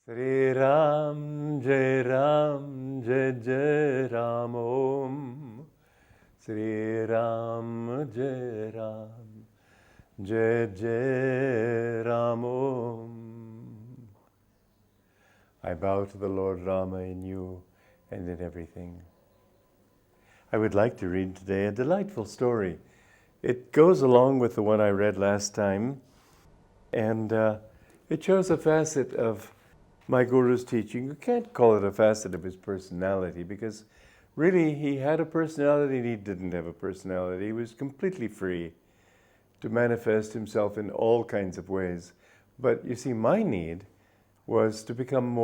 Sri Ram, Jai Ram, Jai Jai Ram Om. Sri Ram, Jai Ram, Jai Jai Ram Om. I bow to the Lord Rama in you and in everything. I would like to read today a delightful story. It goes along with the one I read last time, and it shows a facet of my Guru's teaching. You can't call it a facet of his personality, because really he had a personality and he didn't have a personality. He was completely free to manifest himself in all kinds of ways. But you see, my need was to become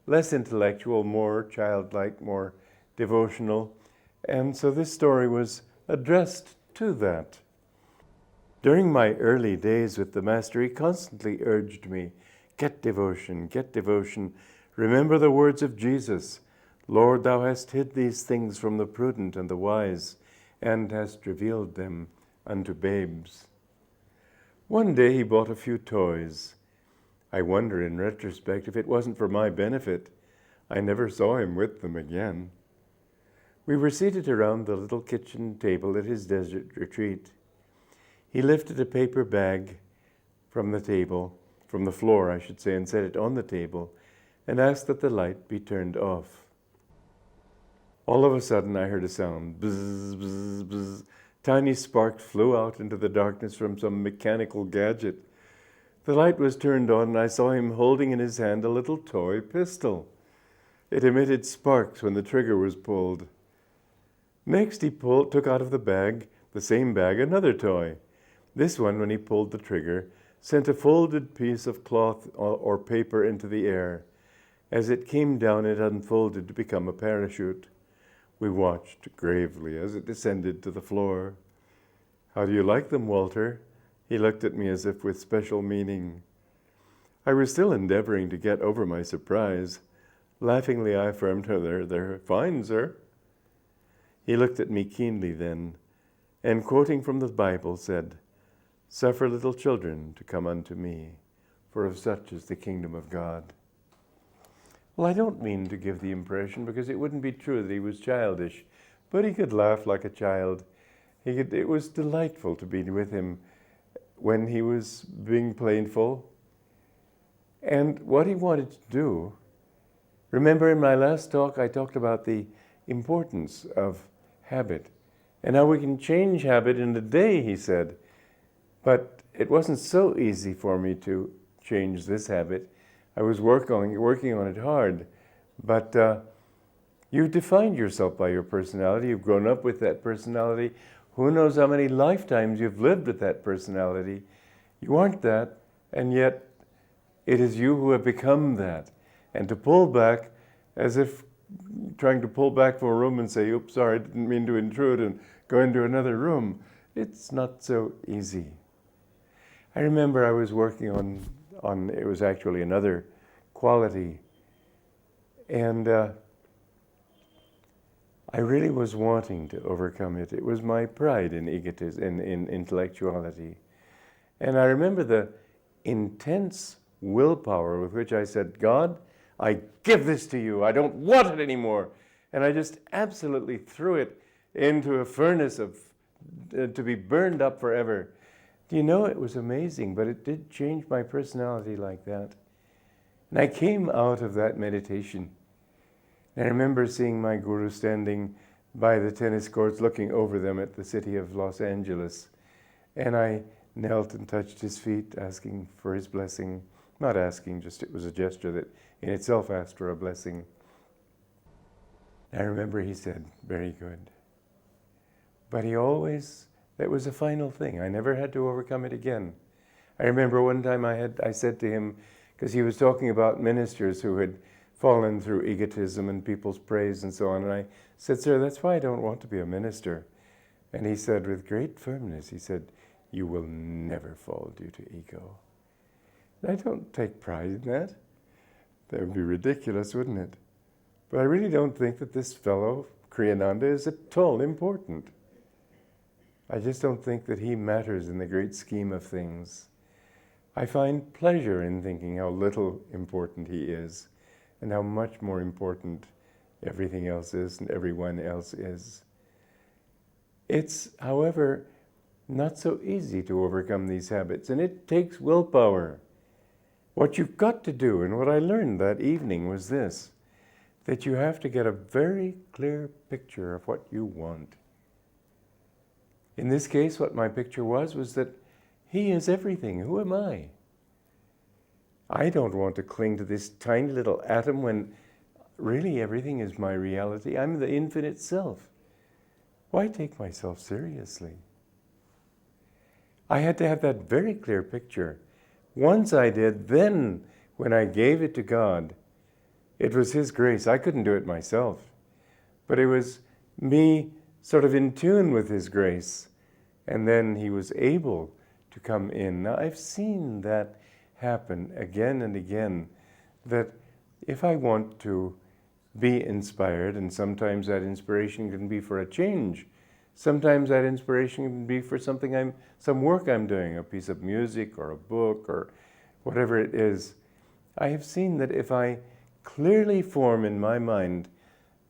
less intellectual, more childlike, more devotional. And so this story was addressed to that. During my early days with the Master, he constantly urged me, get devotion, remember the words of Jesus, Lord, thou hast hid these things from the prudent and the wise, and hast revealed them unto babes. One day he bought a few toys. I wonder in retrospect if it wasn't for my benefit. I never saw him with them again. We were seated around the little kitchen table at his desert retreat. He lifted a paper bag from the floor, I should say, and set it on the table, and asked that the light be turned off. All of a sudden I heard a sound, buzz, buzz, buzz. Tiny sparks flew out into the darkness from some mechanical gadget. The light was turned on and I saw him holding in his hand a little toy pistol. It emitted sparks when the trigger was pulled. Next he took out of the same bag, another toy. This one, when he pulled the trigger, sent a folded piece of cloth or paper into the air. As it came down, it unfolded to become a parachute. We watched gravely as it descended to the floor. How do you like them, Walter? He looked at me as if with special meaning. I was still endeavoring to get over my surprise. Laughingly, I affirmed, they're fine, sir. He looked at me keenly then, and quoting from the Bible said, suffer little children to come unto me, for of such is the kingdom of God. Well, I don't mean to give the impression, because it wouldn't be true that he was childish, but he could laugh like a child. It was delightful to be with him when he was being playful. And what he wanted to do, remember in my last talk I talked about the importance of habit, and how we can change habit in a day, he said. But it wasn't so easy for me to change this habit. I was working on it hard. But you've defined yourself by your personality. You've grown up with that personality. Who knows how many lifetimes you've lived with that personality. You aren't that, and yet it is you who have become that. And to pull back, as if trying to pull back from a room and say, oops, sorry, I didn't mean to intrude, and go into another room, it's not so easy. I remember I was working on it was actually another quality, and I really was wanting to overcome it. It was my pride in egotism, in intellectuality. And I remember the intense willpower with which I said, God, I give this to you. I don't want it anymore. And I just absolutely threw it into a furnace to be burned up forever. Do you know, it was amazing, but it did change my personality like that. And I came out of that meditation. And I remember seeing my Guru standing by the tennis courts, looking over them at the city of Los Angeles. And I knelt and touched his feet, asking for his blessing. Not asking, just it was a gesture that in itself asked for a blessing. I remember he said, very good. But that was a final thing. I never had to overcome it again. I remember one time I said to him, because he was talking about ministers who had fallen through egotism and people's praise and so on, and I said, sir, that's why I don't want to be a minister. And he said with great firmness, he said, you will never fall due to ego. And I don't take pride in that. That would be ridiculous, wouldn't it? But I really don't think that this fellow, Kriyananda, is at all important. I just don't think that he matters in the great scheme of things. I find pleasure in thinking how little important he is and how much more important everything else is and everyone else is. It's, however, not so easy to overcome these habits, and it takes willpower. What you've got to do, and what I learned that evening was this, that you have to get a very clear picture of what you want. In this case, what my picture was that he is everything. Who am I? I don't want to cling to this tiny little atom when really everything is my reality. I'm the infinite self. Why take myself seriously? I had to have that very clear picture. Once I did, then when I gave it to God, it was His grace. I couldn't do it myself. But it was me sort of in tune with His grace. And then He was able to come in. Now, I've seen that happen again and again, that if I want to be inspired, and sometimes that inspiration can be for a change, sometimes that inspiration can be for some work I'm doing, a piece of music or a book or whatever it is. I have seen that if I clearly form in my mind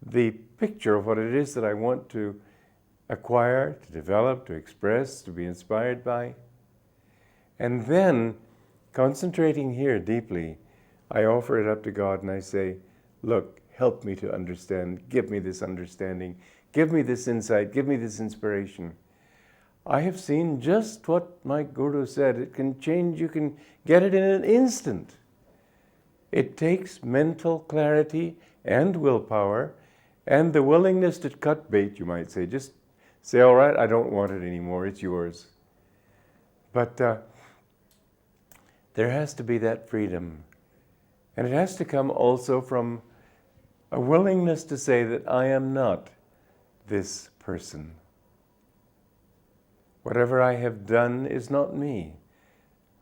the picture of what it is that I want to acquire, to develop, to express, to be inspired by, and then concentrating here deeply, I offer it up to God and I say, look, help me to understand, give me this understanding, give me this insight, give me this inspiration. I have seen just what my Guru said. It can change, you can get it in an instant. It takes mental clarity and willpower and the willingness to cut bait, you might say. Just say, all right, I don't want it anymore, it's yours. But there has to be that freedom. And it has to come also from a willingness to say that I am not this person. Whatever I have done is not me.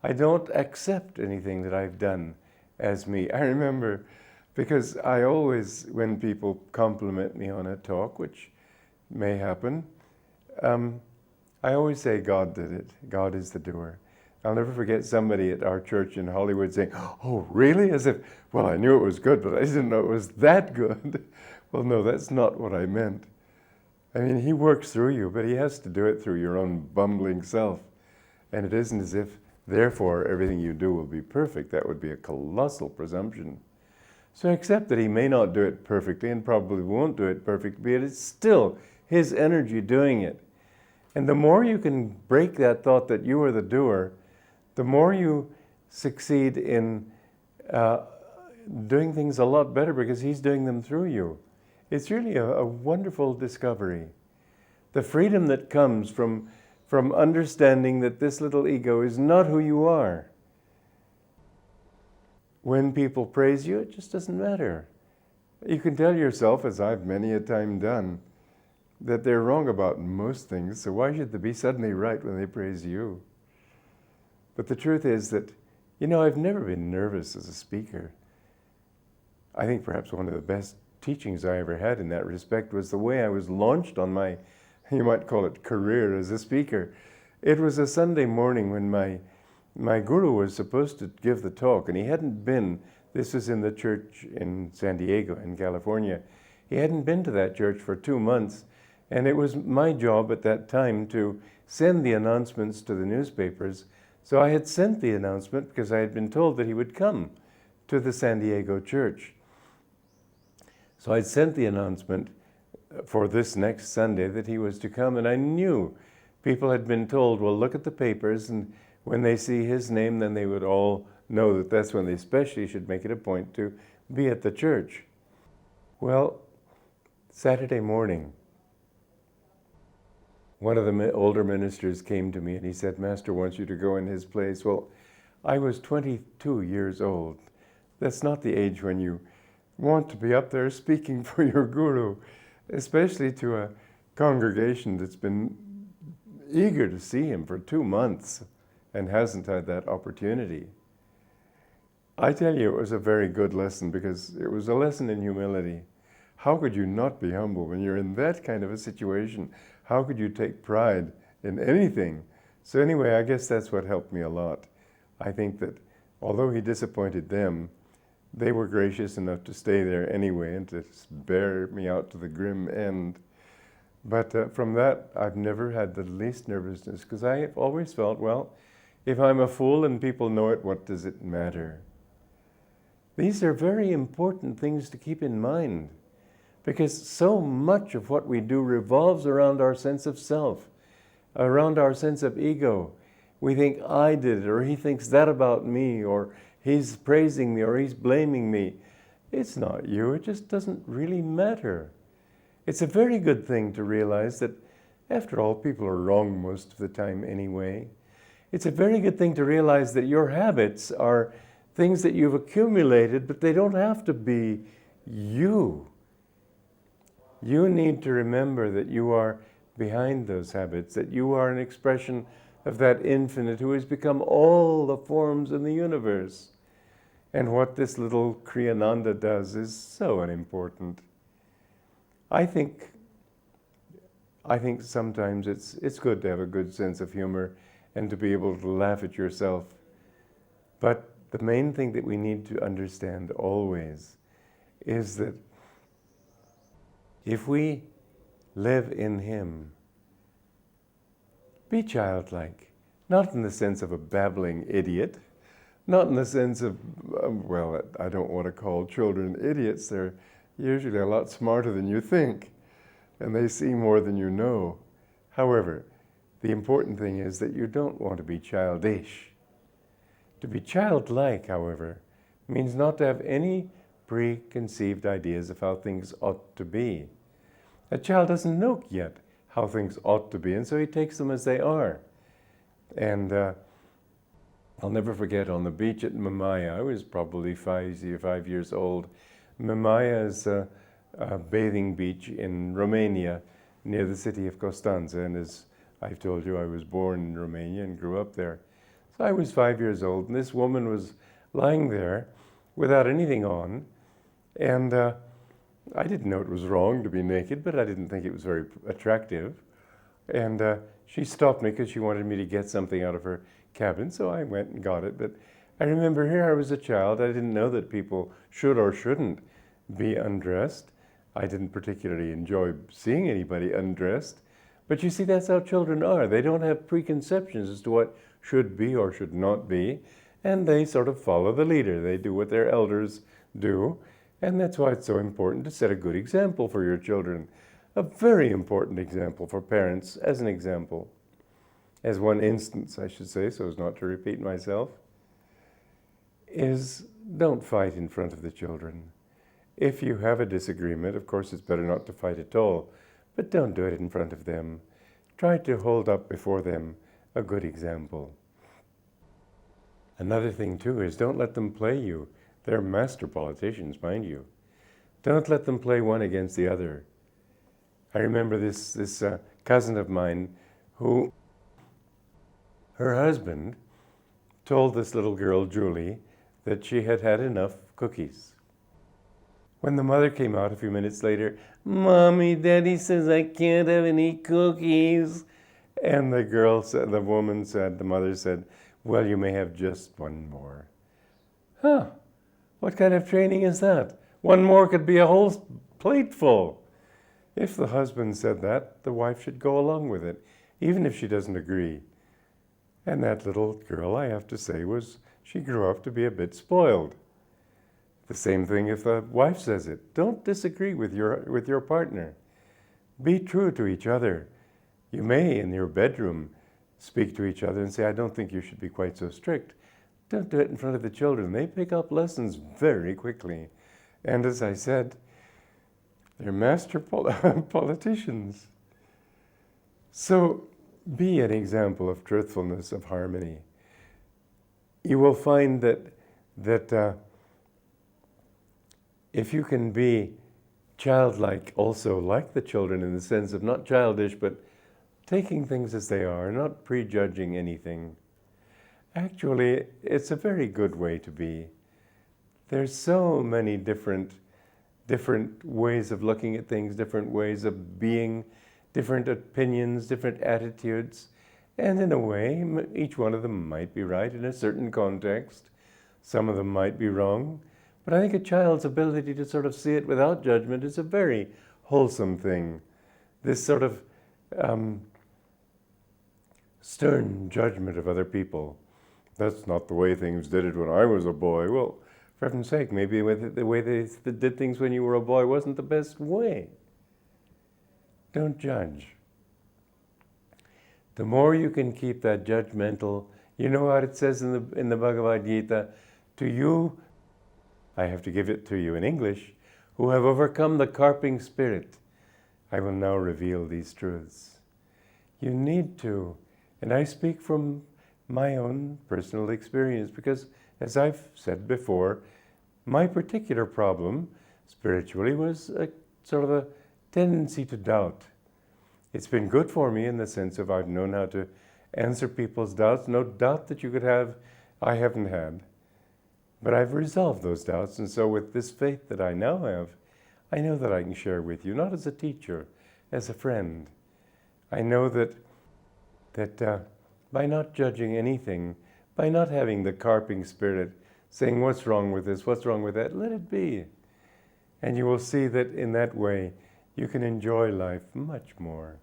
I don't accept anything that I've done as me. I remember, because I always, when people compliment me on a talk, which may happen, I always say God did it. God is the doer. I'll never forget somebody at our church in Hollywood saying, oh, really? As if, well, I knew it was good, but I didn't know it was that good. Well, no, that's not what I meant. I mean, He works through you, but He has to do it through your own bumbling self. And it isn't as if, therefore, everything you do will be perfect. That would be a colossal presumption. So accept that He may not do it perfectly and probably won't do it perfectly, but it's still His energy doing it. And the more you can break that thought that you are the doer, the more you succeed in doing things a lot better because He's doing them through you. It's really a wonderful discovery. The freedom that comes from understanding that this little ego is not who you are. When people praise you, it just doesn't matter. You can tell yourself, as I've many a time done, that they're wrong about most things, so why should they be suddenly right when they praise you? But the truth is that, I've never been nervous as a speaker. I think perhaps one of the best teachings I ever had in that respect was the way I was launched on my, you might call it, career as a speaker. It was a Sunday morning when my guru was supposed to give the talk, and he hadn't been. This was in the church in San Diego in California. He hadn't been to that church for 2 months, and it was my job at that time to send the announcements to the newspapers. So I had sent the announcement because I had been told that he would come to the San Diego church. So I'd sent the announcement for this next Sunday that he was to come, and I knew people had been told, well, look at the papers, and when they see his name, then they would all know that that's when they especially should make it a point to be at the church. Well, Saturday morning, one of the older ministers came to me and he said, Master wants you to go in his place. Well, I was 22 years old. That's not the age when you want to be up there speaking for your guru, especially to a congregation that's been eager to see him for 2 months and hasn't had that opportunity. I tell you, it was a very good lesson because it was a lesson in humility. How could you not be humble when you're in that kind of a situation? How could you take pride in anything? So anyway, I guess that's what helped me a lot. I think that although he disappointed them, they were gracious enough to stay there anyway and to bear me out to the grim end. But from that, I've never had the least nervousness, because I have always felt, well, if I'm a fool and people know it, what does it matter? These are very important things to keep in mind, because so much of what we do revolves around our sense of self, around our sense of ego. We think I did it, or he thinks that about me, or he's praising me, or he's blaming me. It's not you, it just doesn't really matter. It's a very good thing to realize that, after all, people are wrong most of the time anyway. It's a very good thing to realize that your habits are things that you've accumulated, but they don't have to be you. You need to remember that you are behind those habits, that you are an expression of that infinite who has become all the forms in the universe. And what this little Kriyananda does is so unimportant. I think sometimes it's good to have a good sense of humor and to be able to laugh at yourself. But the main thing that we need to understand always is that if we live in Him, be childlike, not in the sense of a babbling idiot, not in the sense of, well, I don't want to call children idiots. They're usually a lot smarter than you think, and they see more than you know. However, the important thing is that you don't want to be childish. To be childlike, however, means not to have any preconceived ideas of how things ought to be. A child doesn't know yet how things ought to be, and so he takes them as they are. And I'll never forget, on the beach at Mamaia, I was probably 5 years old. Mamaia is a bathing beach in Romania, near the city of Constanța, and as I've told you, I was born in Romania and grew up there. So I was 5 years old, and this woman was lying there without anything on, and I didn't know it was wrong to be naked, but I didn't think it was very attractive. And she stopped me because she wanted me to get something out of her cabin, so I went and got it. But I remember, here I was a child. I didn't know that people should or shouldn't be undressed. I didn't particularly enjoy seeing anybody undressed. But you see, that's how children are. They don't have preconceptions as to what should be or should not be, and they sort of follow the leader. They do what their elders do, and that's why it's so important to set a good example for your children. A very important example for parents, as an example. As one instance, I should say, so as not to repeat myself, is don't fight in front of the children. If you have a disagreement, of course it's better not to fight at all, but don't do it in front of them. Try to hold up before them a good example. Another thing too is don't let them play you. They're master politicians, mind you. Don't let them play one against the other. I remember this cousin of mine who, her husband told this little girl, Julie, that she had had enough cookies. When the mother came out a few minutes later, "Mommy, Daddy says I can't have any cookies." And the mother said, "Well, you may have just one more." Huh, what kind of training is that? One more could be a whole plate full. If the husband said that, the wife should go along with it, even if she doesn't agree. And that little girl, I have to say, she grew up to be a bit spoiled. The same thing if the wife says it. Don't disagree with your partner. Be true to each other. You may, in your bedroom, speak to each other and say, "I don't think you should be quite so strict." Don't do it in front of the children. They pick up lessons very quickly. And as I said, they're master politicians. So be an example of truthfulness, of harmony. You will find that if you can be childlike also, like the children, in the sense of not childish, but taking things as they are, not prejudging anything, actually, it's a very good way to be. There's so many different ways of looking at things, different ways of being, different opinions, different attitudes. And in a way, each one of them might be right in a certain context. Some of them might be wrong. But I think a child's ability to sort of see it without judgment is a very wholesome thing. This sort of stern judgment of other people. That's not the way things did it when I was a boy. Well, for heaven's sake, maybe the way they did things when you were a boy wasn't the best way. Don't judge. The more you can keep that judgmental, you know what it says in the Bhagavad Gita, to you, I have to give it to you in English, who have overcome the carping spirit, I will now reveal these truths. You need to, and I speak from my own personal experience, because as I've said before, my particular problem spiritually was a sort of a tendency to doubt. It's been good for me in the sense of I've known how to answer people's doubts. No doubt that you could have, I haven't had. But I've resolved those doubts, and so with this faith that I now have, I know that I can share with you, not as a teacher, as a friend. I know that by not judging anything, by not having the carping spirit, saying what's wrong with this, what's wrong with that, let it be. And you will see that in that way, you can enjoy life much more.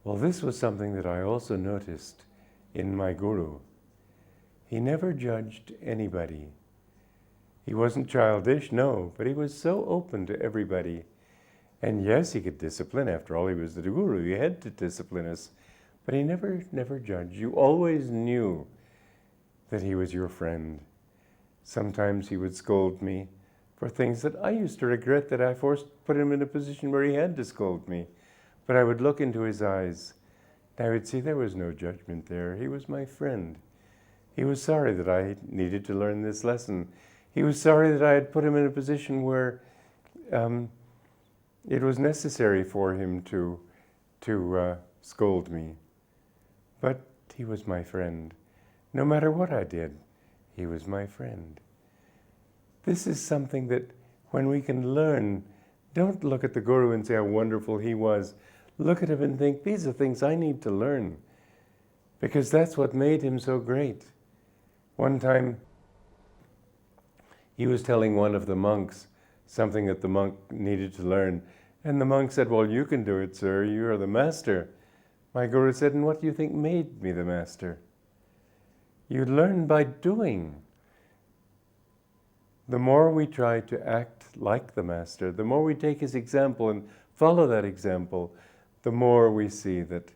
Well, this was something that I also noticed in my guru. He never judged anybody. He wasn't childish, no, but he was so open to everybody. And yes, he could discipline. After all, he was the guru. He had to discipline us. But he never judged. You always knew that he was your friend. Sometimes he would scold me for things that I used to regret that I put him in a position where he had to scold me. But I would look into his eyes, and I would see there was no judgment there. He was my friend. He was sorry that I needed to learn this lesson. He was sorry that I had put him in a position where it was necessary for him to scold me. But he was my friend. No matter what I did, he was my friend. This is something that when we can learn, don't look at the guru and say how wonderful he was. Look at him and think, these are things I need to learn, because that's what made him so great. One time, he was telling one of the monks something that the monk needed to learn. And the monk said, well, you can do it, sir. You are the master. My guru said, and what do you think made me the master? You learn by doing. The more we try to act like the master, the more we take his example and follow that example, the more we see that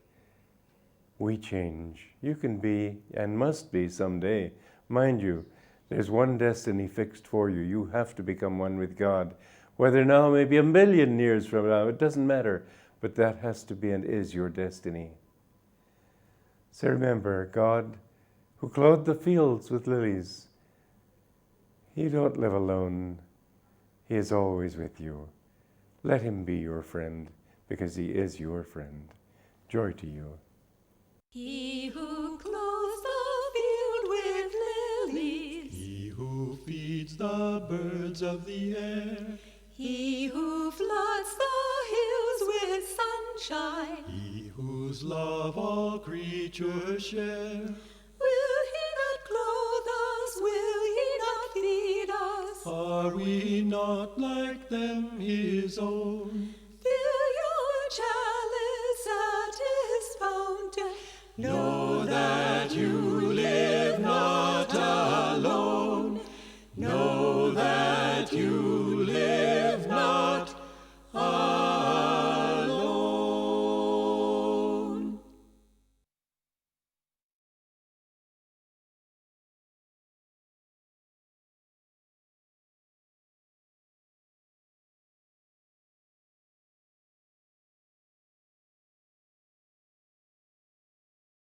we change. You can be and must be someday. Mind you, there's one destiny fixed for you. You have to become one with God. Whether now, maybe 1,000,000 years from now, it doesn't matter. But that has to be and is your destiny. So remember, God, who clothed the fields with lilies, you don't live alone. He is always with you. Let him be your friend, because he is your friend. Joy to you. He who clothes the field with lilies, he who feeds the birds of the air, he who floods the hills with sunshine, he whose love all creatures share, will he not clothe us? Will he not feed us? are we not like them his own? Fill your chalice at his fountain. Know that you live not alone. Know that you